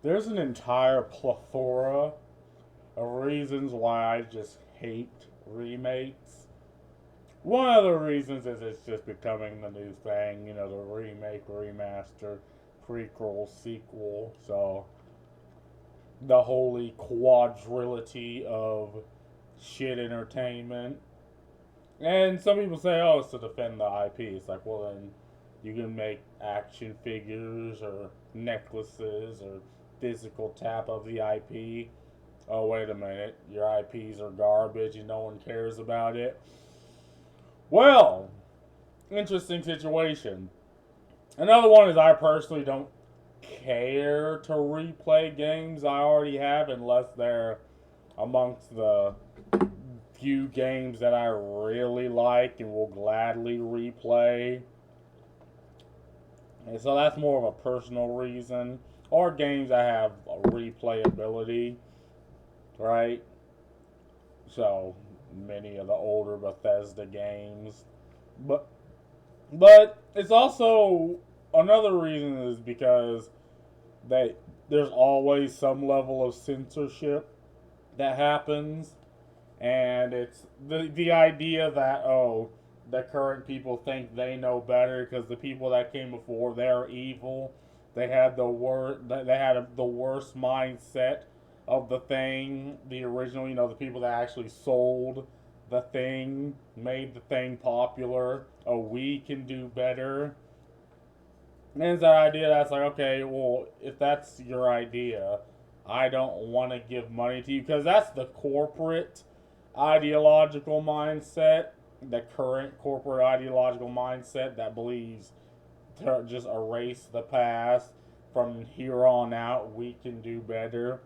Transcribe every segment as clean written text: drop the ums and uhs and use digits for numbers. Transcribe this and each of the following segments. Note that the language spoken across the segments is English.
There's an entire plethora of reasons why I just hate remakes. One of the reasons is it's just becoming the new thing, you know, the remake, remaster, prequel, sequel. So the holy quadrility of shit entertainment. And some people say, oh, it's to defend the IP. It's like, well, then you can make action figures or necklaces or physical tap of the IP. Oh, wait a minute. Your IPs are garbage and no one cares about it. Well, interesting situation. Another one is I personally don't care to replay games I already have unless they're amongst the few games that I really like and will gladly replay. And so that's more of a personal reason. Or games that have replayability, right? So many of the older Bethesda games. But it's also another reason is because they there's always some level of censorship that happens, and it's the idea that the current people think they know better because the people that came before they're evil. They had the worst mindset of the thing. The original, you know, the people that actually sold the thing, made the thing popular. Oh, we can do better. And it's that idea that's like, okay, well, if that's your idea, I don't want to give money to you because that's the corporate ideological mindset, the current corporate ideological mindset that believes to just erase the past. From here on out, we can do better.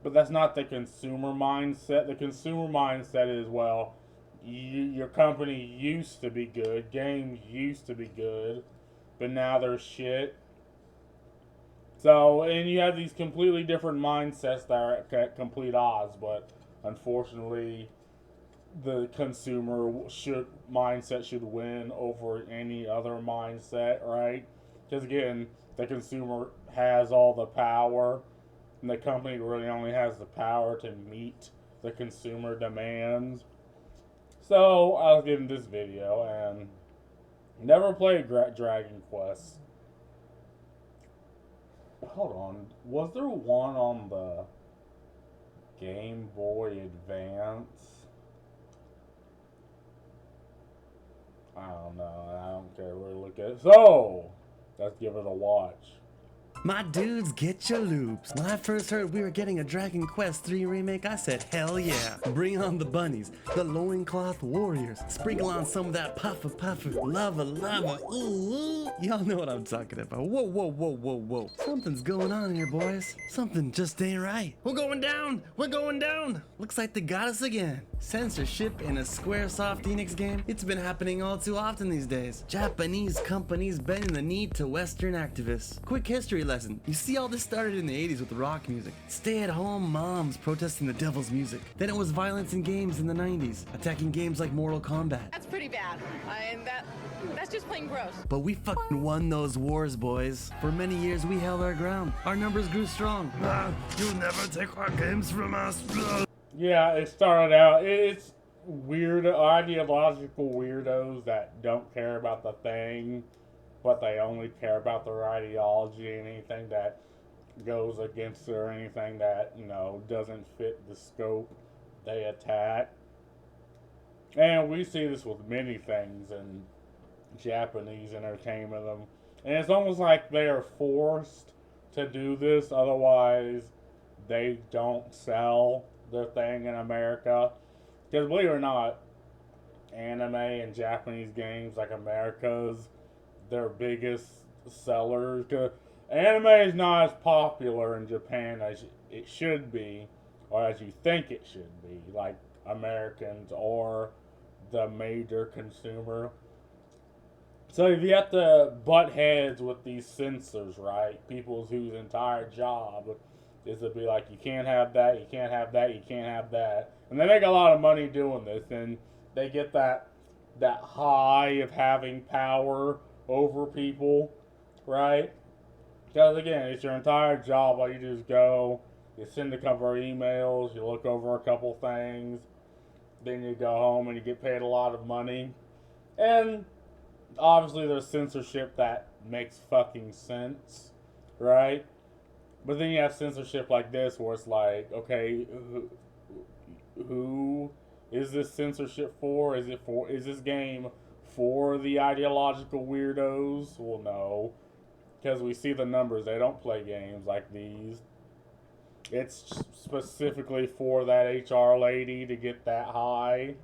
But that's not the consumer mindset. The consumer mindset is, well, your company used to be good, games used to be good, but now they're shit. So, and you have these completely different mindsets that are at complete odds, but unfortunately, the consumer should mindset should win over any other mindset, right? Because again, the consumer has all the power, and the company really only has the power to meet the consumer demands. So I was getting this video and never played Dragon Quest. Hold on, was there one on the Game Boy Advance? I don't know. I don't care where to look at it. So, let's give it a watch. My dudes, get your loops. When I first heard we were getting a Dragon Quest 3 remake, I said, hell yeah. Bring on the bunnies, the loincloth warriors. Sprinkle on some of that puffer puffer, lava lava, ooh, ooh. Y'all know what I'm talking about. Whoa, whoa, whoa, whoa, whoa. Something's going on here, boys. Something just ain't right. We're going down. We're going down. Looks like they got us again. Censorship in a Squaresoft Enix game? It's been happening all too often these days. Japanese companies bending the knee to Western activists. Quick history lesson. You see, all this started in the 80s with rock music. Stay-at-home moms protesting the devil's music. Then it was violence in games in the 90s, attacking games like Mortal Kombat. That's pretty bad. That's just plain gross. But we fucking won those wars, boys. For many years, we held our ground. Our numbers grew strong. You'll never take our games from us. Yeah, it started out. It's weird, ideological weirdos that don't care about the thing, but they only care about their ideology. And anything that goes against it or anything that, you know, doesn't fit the scope, they attack. And we see this with many things in Japanese entertainment. And it's almost like they are forced to do this, otherwise they don't sell their thing in America. Because believe it or not, anime and Japanese games like America's their biggest sellers. Cause anime is not as popular in Japan as it should be, or as you think it should be, like Americans or the major consumer. So if you have to butt heads with these censors, right? People whose entire job is to be like, you can't have that, you can't have that, you can't have that. And they make a lot of money doing this, and they get that high of having power over people, right? Because again, it's your entire job. All you do is go, you send a couple of emails, you look over a couple things, then you go home and you get paid a lot of money. And obviously there's censorship that makes fucking sense, right? But then you have censorship like this where it's like, okay, who is this censorship for? Is this game for the ideological weirdos? Well, no. Because we see the numbers, they don't play games like these. It's specifically for that HR lady to get that high.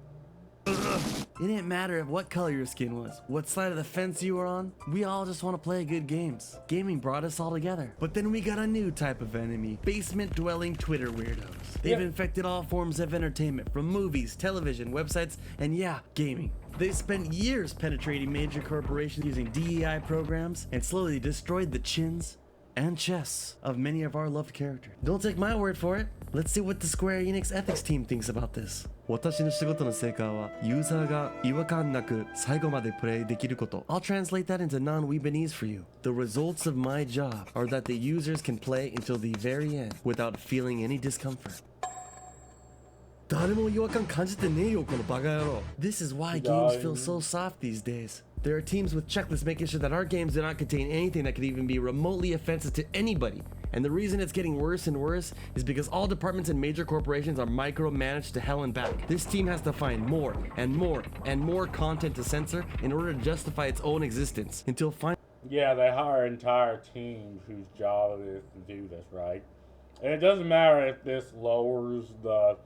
It didn't matter what color your skin was, what side of the fence you were on. We all just want to play good games. Gaming brought us all together. But then we got a new type of enemy, basement-dwelling Twitter weirdos. They've infected all forms of entertainment, from movies, television, websites, and yeah, gaming. They spent years penetrating major corporations using DEI programs and slowly destroyed the chins and chests of many of our loved characters. Don't take my word for it. Let's see what the Square Enix ethics team thinks about this. 私の仕事の成果はユーザーが違和感なく最後までプレイできること。I'll translate that into non-Webanese for you. The results of my job are that the users can play until the very end without feeling any discomfort. 誰も違和感感じてねえよこのバカ野郎. This is why games feel so soft these days. There are teams with checklists making sure that our games do not contain anything that could even be remotely offensive to anybody. And the reason it's getting worse and worse is because all departments in major corporations are micromanaged to hell and back. This team has to find more and more and more content to censor in order to justify its own existence until finally. Yeah, they hire entire teams whose job it is to do this, right? And it doesn't matter if this lowers the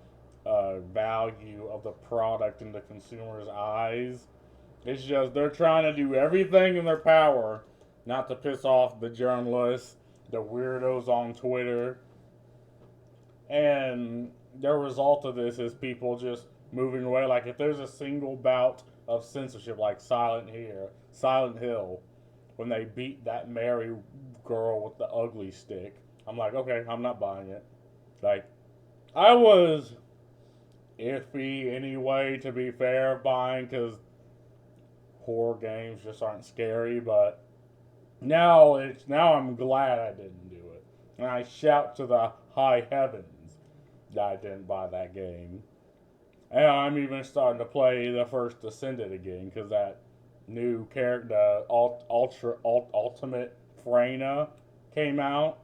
value of the product in the consumer's eyes. It's just they're trying to do everything in their power not to piss off the journalists, the weirdos on Twitter. And the result of this is people just moving away. Like if there's a single bout of censorship like Silent Hill, when they beat that Mary girl with the ugly stick, I'm like, okay, I'm not buying it. Like, I was iffy anyway, to be fair, buying, because horror games just aren't scary, but now I'm glad I didn't do it. And I shout to the high heavens that I didn't buy that game. And I'm even starting to play the first Descendant again, because that new character, Ultimate Freyna, came out.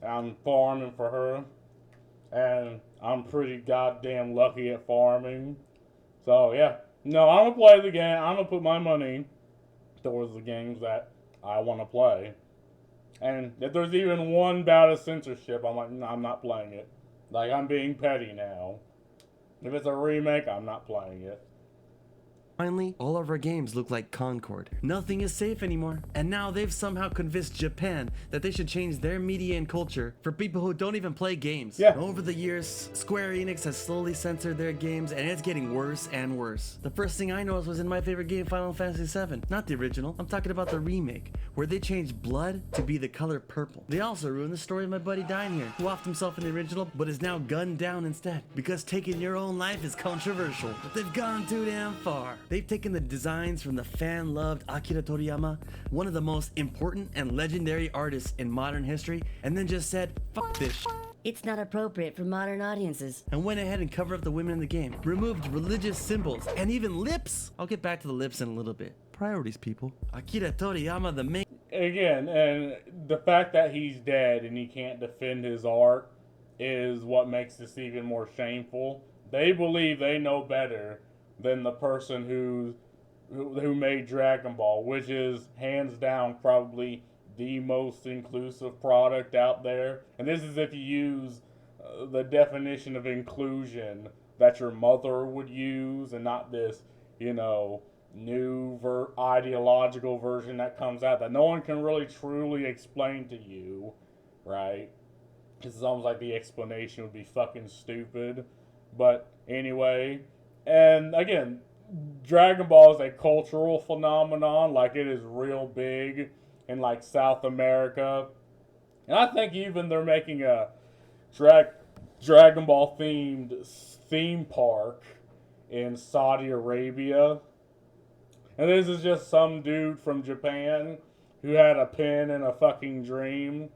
I'm farming for her, and I'm pretty goddamn lucky at farming. So yeah, no, I'm gonna play the game. I'm gonna put my money towards the games that I want to play. And if there's even one bout of censorship, I'm like, no, I'm not playing it. Like, I'm being petty now. If it's a remake, I'm not playing it. Finally, all of our games look like Concord. Nothing is safe anymore. And now they've somehow convinced Japan that they should change their media and culture for people who don't even play games. Yeah. Over the years, Square Enix has slowly censored their games, and it's getting worse and worse. The first thing I noticed was in my favorite game, Final Fantasy VII. Not the original, I'm talking about the remake, where they changed blood to be the color purple. They also ruined the story of my buddy dying here, who offed himself in the original, but is now gunned down instead. Because taking your own life is controversial, but they've gone too damn far. They've taken the designs from the fan-loved Akira Toriyama, one of the most important and legendary artists in modern history, and then just said, fuck this shit. It's not appropriate for modern audiences. And went ahead and covered up the women in the game, removed religious symbols, and even lips. I'll get back to the lips in a little bit. Priorities, people. Akira Toriyama, the main... Again, and the fact that he's dead and he can't defend his art is what makes this even more shameful. They believe they know better than the person who made Dragon Ball, which is hands down probably the most inclusive product out there. And this is if you use the definition of inclusion that your mother would use, and not this, new ideological version that comes out that no one can really truly explain to you, right? It's almost like the explanation would be fucking stupid. But anyway, and again, Dragon Ball is a cultural phenomenon. Like, it is real big in like South America. And I think even they're making a Dragon Ball themed theme park in Saudi Arabia. And this is just some dude from Japan who had a pen and a fucking dream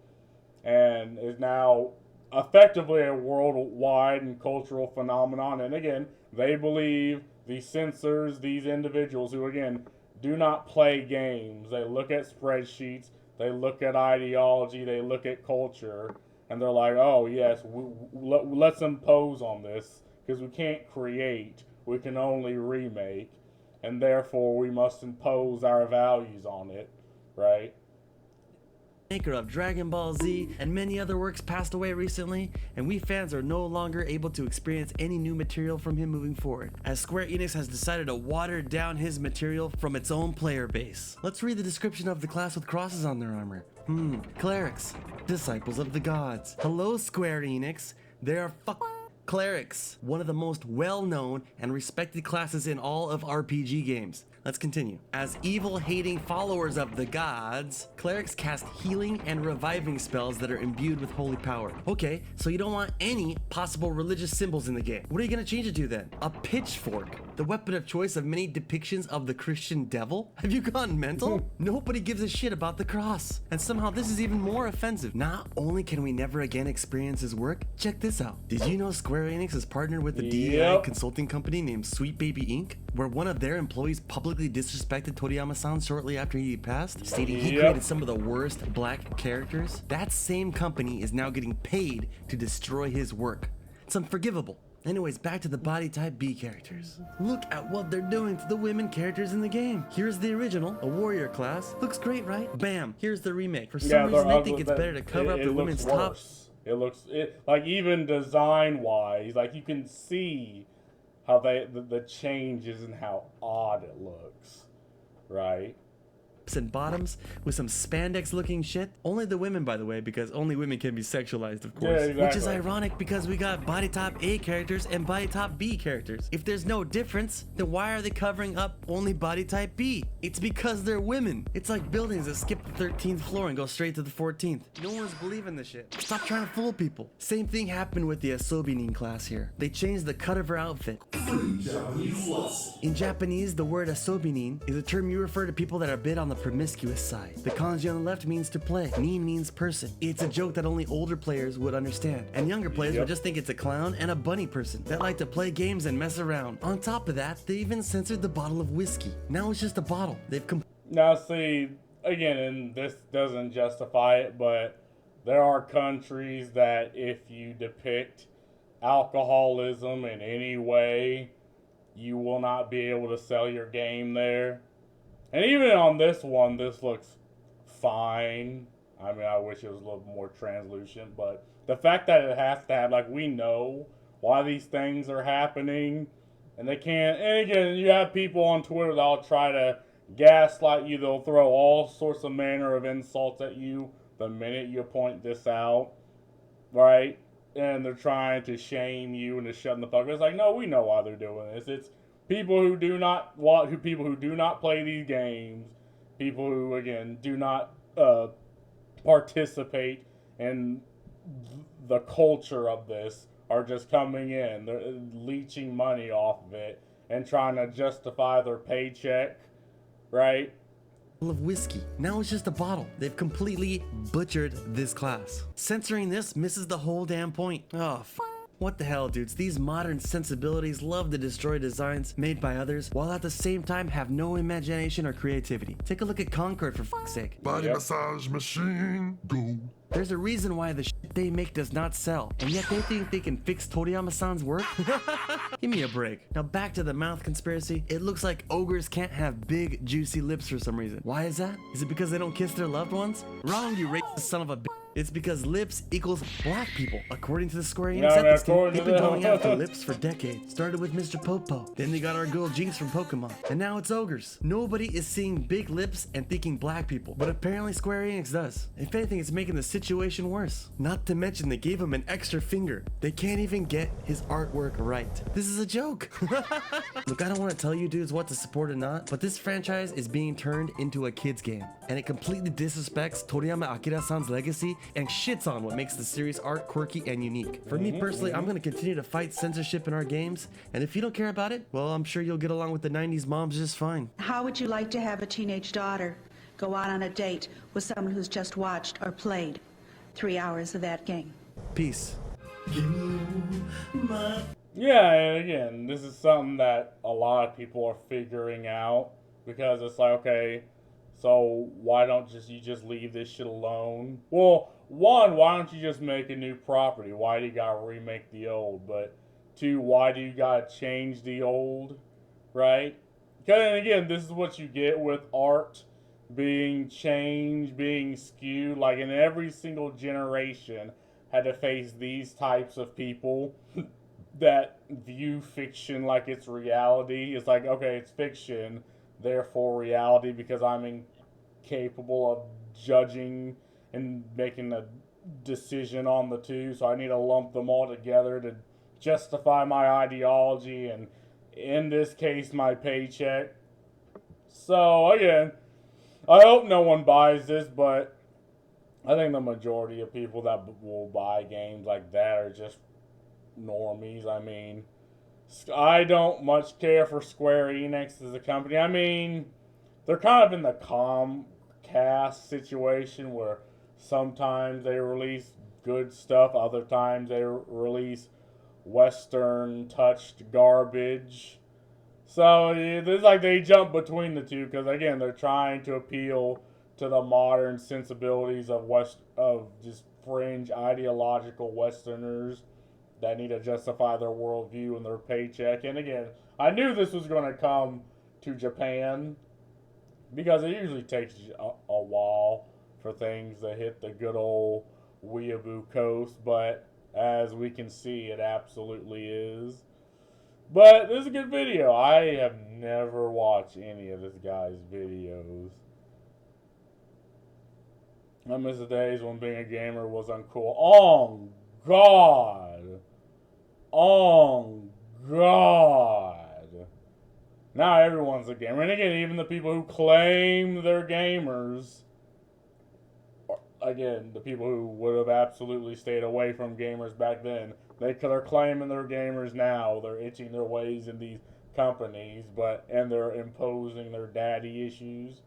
and is now effectively a worldwide and cultural phenomenon. And again, they believe these censors, these individuals who, again, do not play games. They look at spreadsheets, they look at ideology, they look at culture, and they're like, oh, yes, let's impose on this because we can't create, we can only remake, and therefore we must impose our values on it, right? Maker of Dragon Ball Z and many other works passed away recently, and we fans are no longer able to experience any new material from him moving forward, as Square Enix has decided to water down his material from its own player base. Let's read the description of the class with crosses on their armor. Clerics, disciples of the gods. Hello, Square Enix. They are clerics, one of the most well-known and respected classes in all of RPG games. Let's continue. As evil-hating followers of the gods, clerics cast healing and reviving spells that are imbued with holy power. Okay, so you don't want any possible religious symbols in the game. What are you gonna change it to then? A pitchfork, the weapon of choice of many depictions of the Christian devil? Have you gone mental? Nobody gives a shit about the cross. And somehow this is even more offensive. Not only can we never again experience his work, check this out. Did you know Square Enix is partnered with a DEI consulting company named Sweet Baby Inc., where one of their employees publicly disrespected Toriyama-san shortly after he passed, stating he created some of the worst black characters? That same company is now getting paid to destroy his work. It's unforgivable. Anyways, back to the body type B characters. Look at what they're doing to the women characters in the game. Here's the original, a warrior class. Looks great, right? Bam, here's the remake. For some reason, I think it's better to cover up the women's tops. It looks, like even design-wise, like you can see how the changes and how odd it looks, right? And bottoms with some spandex looking shit. Only the women, by the way, because only women can be sexualized, of course. Yeah, exactly. Which is ironic because we got body top A characters and body top B characters. If there's no difference, then why are they covering up only body type B? It's because they're women. It's like buildings that skip the 13th floor and go straight to the 14th. No one's believing this shit. Stop trying to fool people. Same thing happened with the Asobinin class here. They changed the cut of her outfit. In Japanese, the word asobinin is a term you refer to people that are a bit on the promiscuous side. The kanji on the left means to play. Nin means person. It's a joke that only older players would understand, and younger players would just think it's a clown and a bunny person that like to play games and mess around. On top of that, they even censored the bottle of whiskey. Now it's just a bottle. They've now see, again, and this doesn't justify it, but there are countries that if you depict alcoholism in any way, you will not be able to sell your game there. And even on this one, this looks fine. I mean, I wish it was a little more translucent, but the fact that it has to have, like, we know why these things are happening, and they can't, and again, you have people on Twitter that'll try to gaslight you, they'll throw all sorts of manner of insults at you the minute you point this out, right? And they're trying to shame you and to shut the fuck up. It's like, no, we know why they're doing this. It's people who do not play these games, people who again do not participate in the culture of this, are just coming in, they're leeching money off of it and trying to justify their paycheck, right? Of whiskey. Now it's just a bottle. They've completely butchered this class. Censoring this misses the whole damn point. Oh, what the hell, dudes? These modern sensibilities love to destroy designs made by others, while at the same time have no imagination or creativity. Take a look at Concord, for fuck's sake. Body massage machine, go. There's a reason why the shit they make does not sell, and yet they think they can fix Toriyama-san's work? Give me a break. Now back to the mouth conspiracy. It looks like ogres can't have big, juicy lips for some reason. Why is that? Is it because they don't kiss their loved ones? Wrong, you racist son of a bitch. It's because lips equals black people. According to the Square Enix ethics team, they've been going after lips for decades. Started with Mr. Popo, then they got our girl Jinx from Pokemon, and now it's ogres. Nobody is seeing big lips and thinking black people, but apparently Square Enix does. If anything, it's making the situation worse. Not to mention they gave him an extra finger. They can't even get his artwork right. This is a joke. Look, I don't want to tell you dudes what to support or not, but this franchise is being turned into a kid's game, and it completely disrespects Toriyama Akira-san's legacy and shits on what makes the series art quirky and unique. For me personally, I'm going to continue to fight censorship in our games, and if you don't care about it, well, I'm sure you'll get along with the 90s moms just fine. How would you like to have a teenage daughter? go out on a date with someone who's just watched or played 3 hours of that game. Peace. Yeah, and again, this is something that a lot of people are figuring out because it's like, okay, so why don't you just leave this shit alone? Well, one, why don't you just make a new property? Why do you gotta remake the old? But two, why do you gotta change the old? Right? Because again, this is what you get with art being changed, being skewed. Like in every single generation had to face these types of people that view fiction like it's reality. It's like, okay, it's fiction, therefore reality, because I'm incapable of judging and making a decision on the two, so I need to lump them all together to justify my ideology and, in this case, my paycheck. So, again, I hope no one buys this, but I think the majority of people that will buy games like that are just normies. I mean, I don't much care for Square Enix as a company. I mean, they're kind of in the Comcast situation where sometimes they release good stuff, other times they release Western touched garbage. So it's like they jump between the two because again they're trying to appeal to the modern sensibilities of just fringe ideological Westerners that need to justify their worldview and their paycheck. And again, I knew this was going to come to Japan because it usually takes a while for things to hit the good old weeaboo coast, but as we can see, it absolutely is. But this is a good video. I have never watched any of this guy's videos. I miss the days when being a gamer was uncool. Oh, God. Oh, God. Now everyone's a gamer. And again, even the people who claim they're gamers, again, the people who would have absolutely stayed away from gamers back then, they're claiming they're gamers now. They're itching their ways in these companies, and they're imposing their daddy issues.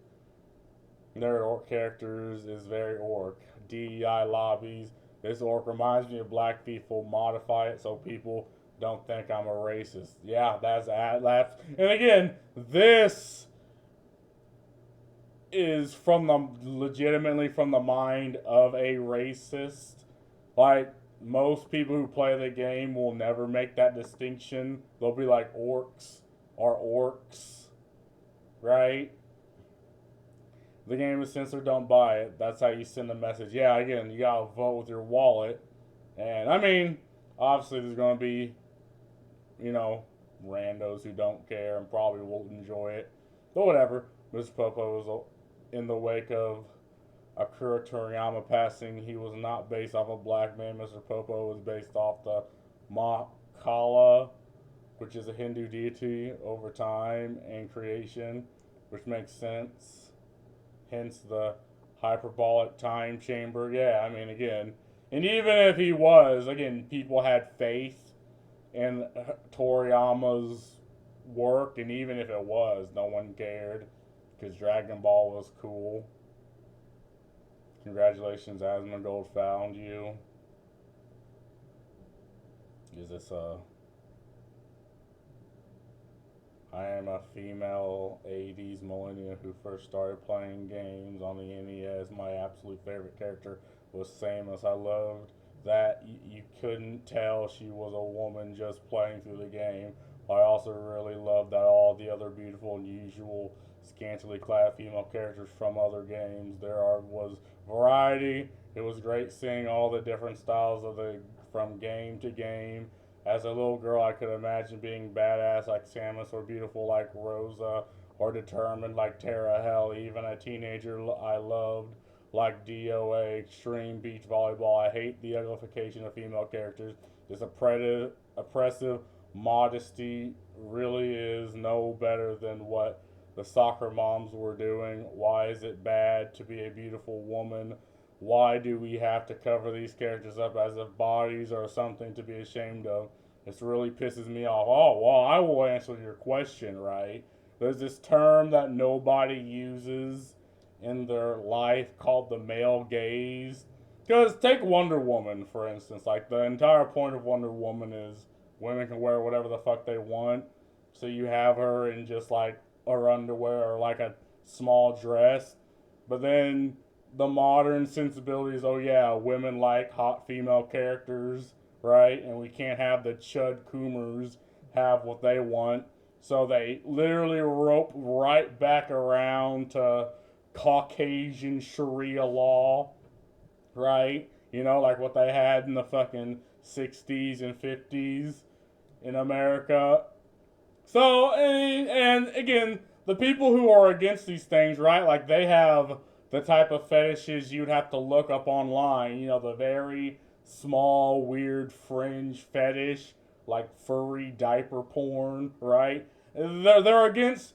Their orc characters is very orc. DEI lobbies. This orc reminds me of black people. Modify it so people don't think I'm a racist. Yeah, that's and again, this is legitimately from the mind of a racist. Like, most people who play the game will never make that distinction. They'll be like, orcs are orcs, right? The game is censored, don't buy it. That's how you send a message. Yeah, again, you gotta vote with your wallet. And, I mean, obviously there's gonna be, randos who don't care and probably will enjoy it. But whatever. Mr. Popo was in the wake of Akira Toriyama passing. He was not based off a black man. Mr. Popo was based off the Mahakala, which is a Hindu deity over time and creation, which makes sense. Hence the hyperbolic time chamber. Yeah, I mean, again, and even if he was, again, people had faith in Toriyama's work, and even if it was, no one cared because Dragon Ball was cool. Congratulations, Asmongold found you. Is this I am a female 80s millennial who first started playing games on the NES. My absolute favorite character was Samus. I loved that you couldn't tell she was a woman just playing through the game. I also really loved that all the other beautiful and usual scantily clad female characters from other games. Was variety. It was great seeing all the different styles from game to game. As a little girl, I could imagine being badass like Samus, or beautiful like Rosa, or determined like Terra. Hell, even a teenager I loved like DOA, Extreme Beach Volleyball. I hate the uglification of female characters. This oppressive modesty really is no better than what the soccer moms were doing. Why is it bad to be a beautiful woman? Why do we have to cover these characters up as if bodies are something to be ashamed of? This really pisses me off. Oh, well, I will answer your question, right? There's this term that nobody uses in their life called the male gaze. Because take Wonder Woman, for instance. Like, the entire point of Wonder Woman is women can wear whatever the fuck they want. So you have her in just, like, her underwear or, like, a small dress. But then the modern sensibilities, oh yeah, women like hot female characters, right? And we can't have the chud coomers have what they want. So they literally rope right back around to Caucasian Sharia law, right? You know, like what they had in the fucking 60s and 50s in America. So, and again, the people who are against these things, right? Like, they have the type of fetishes you'd have to look up online. You know, the very small, weird fringe fetish, like furry diaper porn, right? They're against,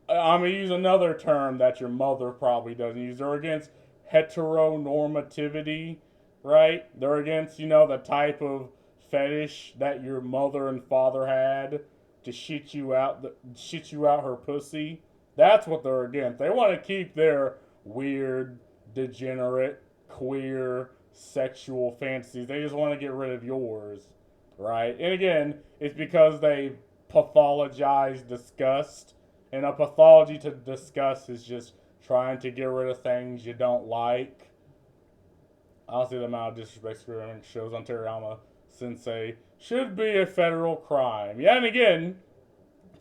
I'm going to use another term that your mother probably doesn't use. They're against heteronormativity, right? They're against, you know, the type of fetish that your mother and father had to shit you out her pussy. That's what they're against. They want to keep their weird, degenerate, queer, sexual fantasies. They just want to get rid of yours, right? And again, it's because they pathologize disgust. And a pathology to disgust is just trying to get rid of things you don't like. Honestly, the amount of disrespect screwing shows on Teriyama Sensei should be a federal crime. Yeah, and again,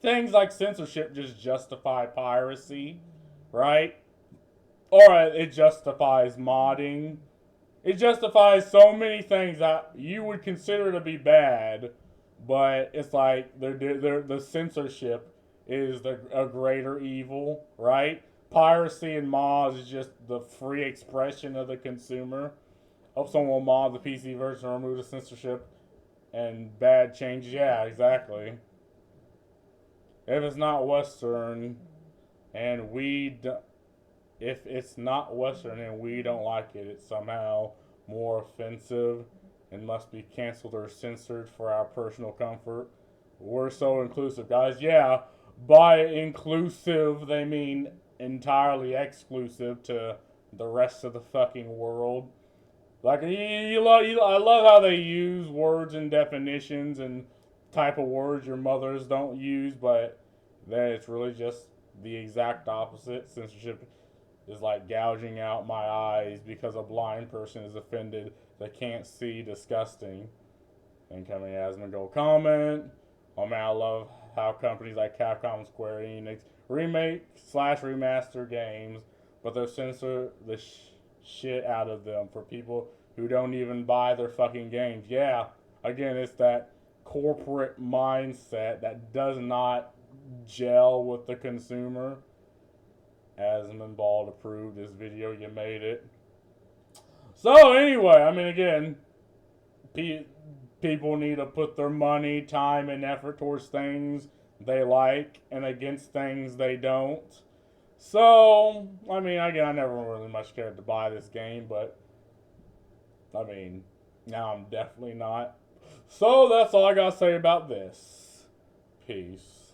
things like censorship just justify piracy, right? Or it justifies modding. It justifies so many things that you would consider to be bad, but it's like the censorship is a greater evil, right? Piracy and mods is just the free expression of the consumer. Hope someone will mod the PC version and remove the censorship and bad changes. Yeah, exactly. If it's not Western and if it's not Western and we don't like it, it's somehow more offensive and must be canceled or censored for our personal comfort. We're so inclusive, guys. Yeah, by inclusive, they mean entirely exclusive to the rest of the fucking world. Like, I love how they use words and definitions and type of words your mothers don't use, but then it's really just the exact opposite. Censorship is like gouging out my eyes because a blind person is offended they can't see disgusting. Incoming asmongold comment. Oh man, I love how companies like Capcom and Square Enix remake/remaster games, but they censor the shit out of them for people who don't even buy their fucking games. Yeah, again, it's that corporate mindset that does not gel with the consumer. Asmongold approved this video, you made it. So anyway, I mean, again, people need to put their money, time, and effort towards things they like and against things they don't. So, I mean, again, I never really much cared to buy this game, but I mean, now I'm definitely not. So that's all I gotta say about this. Peace.